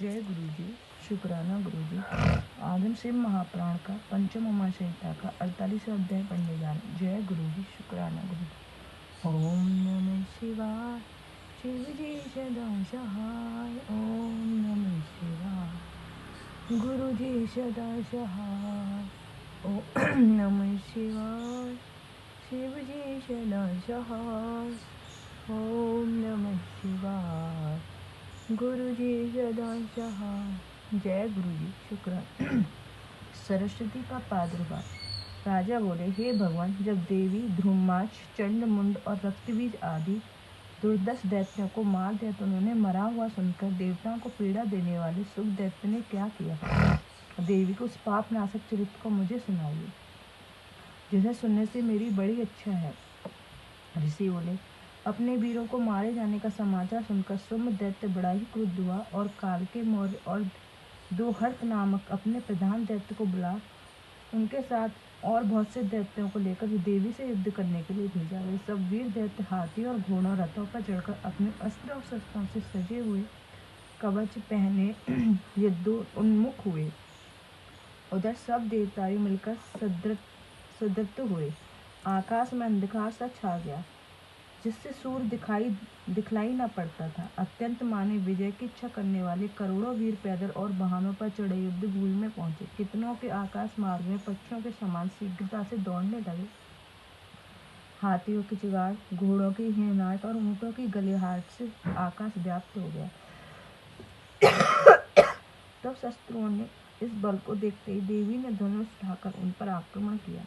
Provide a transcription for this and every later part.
जय गुरु जी। शुक्राना गुरु जी। आगम शिव महापुराण का पंचम उमा संहिता का 48वां अध्याय पढ़ने जा रहे। जय गुरु जी। शुक्राना गुरु जी। ओम नमः शिवाय। शिव जी सदा सहाय। ओम नमः शिवाय। गुरु जी सदा सहाय। ओम नमः शिवाय। शिव जी सदा सहाय। ओम नमः शिवाय। गुरु जी सदा सहाय। जय गुरु जी। शुक्राना। सरस्वती का प्रादुर्भाव। राजा बोले, हे भगवान, जब देवी ध्रुमाच, चंडमुंड और रक्तबीज आदि दुर्दश दैत्यों को मार दिया तो उन्होंने मरा हुआ सुनकर देवताओं को पीड़ा देने वाले सुख दैत्य ने क्या किया? देवी को उस पाप नाशक चरित्र को मुझे सुनाइए, जिसे सुनने से मेरी बड़ी इच्छा है। ऋषि बोले, अपने वीरों को मारे जाने का समाचार सुनकर सुम्भ दैत्य बड़ा ही क्रुद्ध हुआ और कालके मौर्य और दोहर्त नामक अपने प्रधान दैत्य को बुला उनके साथ और बहुत से दैत्यों को लेकर देवी से युद्ध करने के लिए भेजा। वे सब वीर दैत्य हाथी और घोड़ों रथों पर चढ़कर अपने अस्त्र और शस्त्रों से सजे हुए कवच पहने युद्धोन्मुख हुए। उधर सब देवताएं मिलकर सदृत हुए। आकाश में अंधकार सा छा गया, जिससे सूर्य दिखलाई न पड़ता था। अत्यंत माने विजय की इच्छा करने वाले करोड़ों वीर पैदल और वाहनों पर चढ़े युद्ध भूमि में पहुंचे। कितनों के आकाश मार्ग में पक्षियों के समान शीघ्रता से दौड़ने लगे। हाथियों की चिगाड़, घोड़ों की हिहनाहट और ऊंटों की गलेहाट से आकाश व्याप्त हो गया। तब शत्रुओं ने इस बल को देखते ही देवी ने धनुष उठाकर उन पर आक्रमण किया।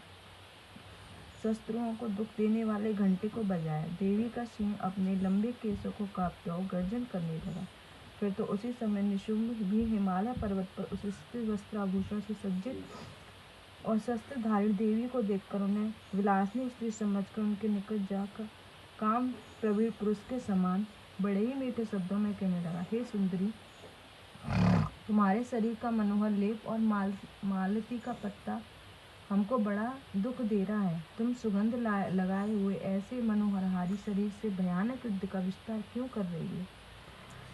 शत्रुओं को दुख देने वाले घंटे को बजाया। देवी का सिंह अपने लंबे केसों को कांपता हुआ गर्जन करने लगा। फिर तो उसी समय निशुंभ भी हिमालय पर्वत पर उस स्थिर वस्त्राभूषण से सज्जित और शस्त्र धारी देवी को देखकर उन्हें विलासिनी स्त्री समझकर उनके निकट जाकर काम प्रवीण पुरुष के समान बड़े ही मीठे शब्दों में कहने लगा, हे सुंदरी, तुम्हारे शरीर का मनोहर लेप और मालती का पत्ता हमको बड़ा दुख दे रहा है। तुम सुगंध लगाए हुए ऐसे मनोहरहारी शरीर से भयानक युद्ध का विस्तार क्यों कर रही हो?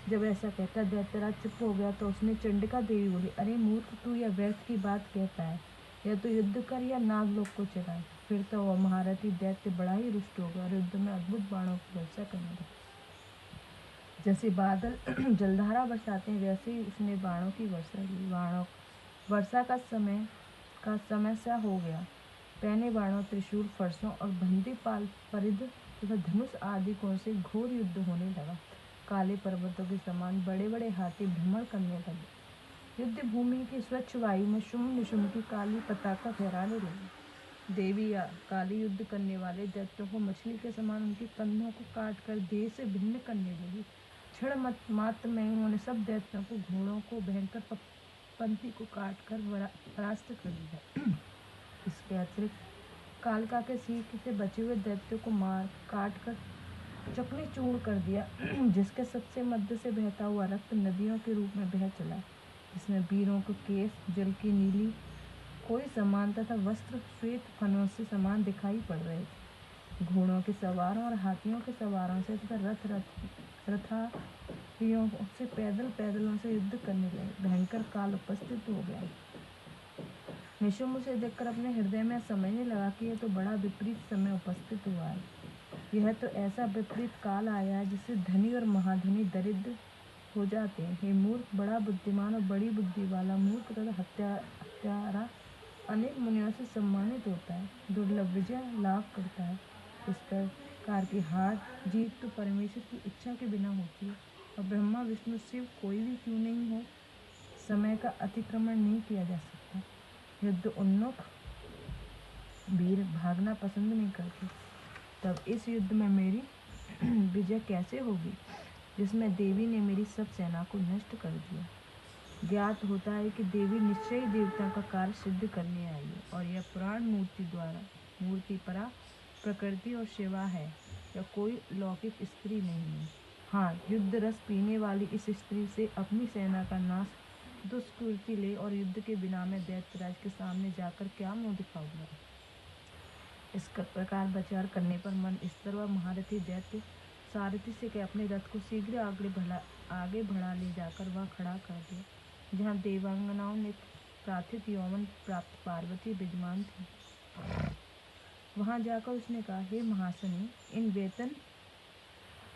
जब ऐसा कहता दैत्यराज चुप हो गया तो उसने चंडिका देवी बोली, अरे मूर्ख, तू यह व्यर्थ की बात कहता है। या तो युद्ध कर या नागलोक को चलाए। फिर तो वह महारथी दैत्य बड़ा ही रुष्ट हो गया और युद्ध में अद्भुत बाणों की वर्षा करने लगा। जैसे बादल जलधारा बरसाते हैं वैसे ही उसने बाणों की वर्षा की। वर्षा का समय सा हो गया। पहने बाणों, त्रिशूल, फरसों और बंदी पाल परिध तथा धनुष आदि को से घोर युद्ध होने लगा। काले पर्वतों के समान बड़े बड़े हाथी भ्रमण करने लगे। युद्ध भूमि की स्वच्छ वायु में शुंभ निशुंभ की काली पताका फहराने लगी। देवी काली युद्ध करने वाले दैत्यों को मछली के समान उनके कंधों को काट कर देह से भिन्न करने लगी। क्षण मात्र में उन्होंने सब दैत्यों को, घोड़ों को, भयंकर पंथी को काट कर परास्त कर दिया। इसके अतिरिक्त कालका के सीख से बचे हुए दैत्यों को काट कर चकनी चूर्ण कर दिया, जिसके सबसे मध्य से बहता हुआ रक्त नदियों के रूप में बह चला, जिसमें वीरों के केस जल की नीली कोई समान तथा वस्त्र श्वेत फनों से समान दिखाई पड़ रहे थे। घोड़ों के सवारों और हाथियों के सवारों से तथा रथारियों से पैदलों से युद्ध करने लगे। भयंकर काल उपस्थित हो गया। निशुंभ से देखकर अपने हृदय में समझने लगा कि यह तो बड़ा विपरीत समय उपस्थित हुआ है। यह तो ऐसा विपरीत काल आया है जिससे धनी और महाधनी दरिद्र हो जाते हैं। हे मूर्ख, बड़ा बुद्धिमान और बड़ी बुद्धि वाला मूर्ख तथा हत्यारा अनेक मुनियों से सम्मानित होता है, दुर्लभ विजय लाभ करता है। इस प्रकार की हार जीत तो परमेश्वर की इच्छा के बिना होती है, और ब्रह्मा विष्णु शिव कोई भी क्यों नहीं हो, समय का अतिक्रमण नहीं किया जा सकता। युद्ध उन्मुख वीर भागना पसंद नहीं करते। तब इस युद्ध में मेरी विजय कैसे होगी, जिसमें देवी ने मेरी सब सेना को नष्ट कर दिया? ज्ञात होता है कि देवी निश्चय ही देवताओं का कार्य सिद्ध करने आई है, और यह पुराण मूर्ति परा प्रकृति और शिवा है। यह कोई लौकिक स्त्री नहीं है। हाँ, युद्ध रस पीने वाली इस स्त्री से अपनी सेना का नाश दुष्कृति ले और युद्ध के बिना मैं दैत्यराज के सामने जाकर क्या मुंह दिखाऊंगा? इस प्रकार विचार करने पर मन स्तर व महारथी दैत्य सारथी से कह अपने रथ को शीघ्र आगे बढ़ा ले जाकर वहाँ खड़ा कर दिया जहाँ देवांगनाओं ने प्रार्थित यौवन प्राप्त पार्वती विद्यमान थी। वहाँ जाकर उसने कहा, हे महासनी, इन वेतन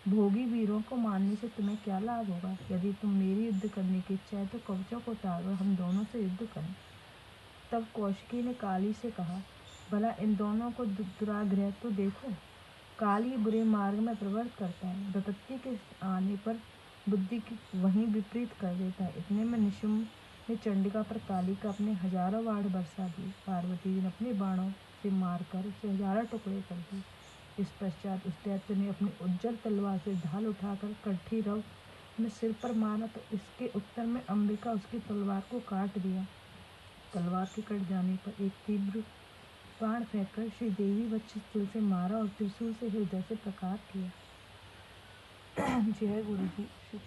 भोगी वीरों को मारने से तुम्हें क्या लाभ होगा? यदि तुम मेरी युद्ध करने की इच्छा है तो कवचों को उतारो, हम दोनों से युद्ध करें। तब कौशिकी ने काली से कहा, भला इन दोनों को दुराग्रह तो देखो। काली बुरे मार्ग में प्रवृत्त करता है, विपत्ति के आने पर बुद्धि की वहीं विपरीत कर देता है। इतने में निशुम्भ ने चंडिका पर काली का अपने हजारों बाण बरसा दिए। पार्वती ने अपने बाणों से मारकर उसे हजारों टुकड़े कर दिए। इस पश्चात उस दैत्य ने अपनी उज्जवल तलवार से ढाल उठाकर कठी रव में सिर पर मारा तो इसके उत्तर में अंबिका उसकी तलवार को काट दिया। तलवार के कट जाने पर एक तीव्र बाण फेंककर श्री देवी वक्षस्थल से मारा और त्रिशूल से हृदय से प्रहार किया। जय गुरु जी।